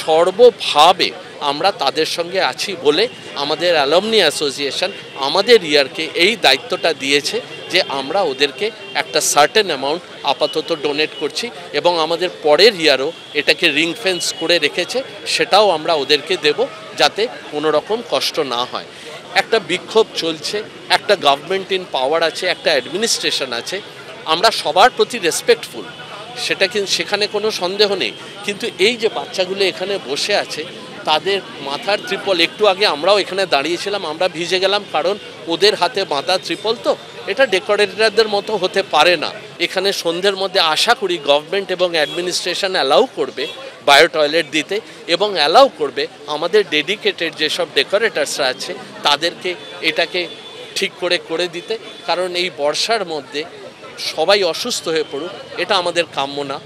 সর্বভাবে আমরা তাদের সঙ্গে আছি বলে আমাদের অ্যালুমনি অ্যাসোসিয়েশন আমাদের ইয়ারকে এই দায়িত্বটা দিয়েছে যে আমরা ওদেরকে একটা সার্টেন অ্যামাউন্ট আপাতত ডোনেট করছি এবং আমাদের পরের ইয়ারও এটাকে রিং ফেন্স করে রেখেছে, সেটাও আমরা ওদেরকে দেব যাতে কোনো রকম কষ্ট না হয়। একটা বিক্ষোভ চলছে, একটা গভর্নমেন্ট ইন পাওয়ার আছে, একটা অ্যাডমিনিস্ট্রেশন আছে, আমরা সবার প্রতি রেসপেক্টফুল, সেটা কিন্তু সেখানে কোনো সন্দেহ নেই। কিন্তু এই যে বাচ্চাগুলো এখানে বসে আছে তাদের মাথার ত্রিপল, একটু আগে আমরাও এখানে দাঁড়িয়েছিলাম, আমরা ভিজে গেলাম কারণ ওদের হাতে বাঁধা ত্রিপল, তো এটা ডেকোরেটরদের মতো হতে পারে না। এখানে সন্ধ্যের মধ্যে আশা করি গভর্নমেন্ট এবং অ্যাডমিনিস্ট্রেশন অ্যালাউ করবে বায়ো টয়লেট দিতে এবং অ্যালাউ করবে আমাদের ডেডিকেটেড যেসব ডেকোরেটার্সরা আছে তাদেরকে এটাকে ঠিক করে দিতে, কারণ এই বর্ষার মধ্যে সবাই অসুস্থ হয়ে পড়ুক এটা আমাদের কাম্য না।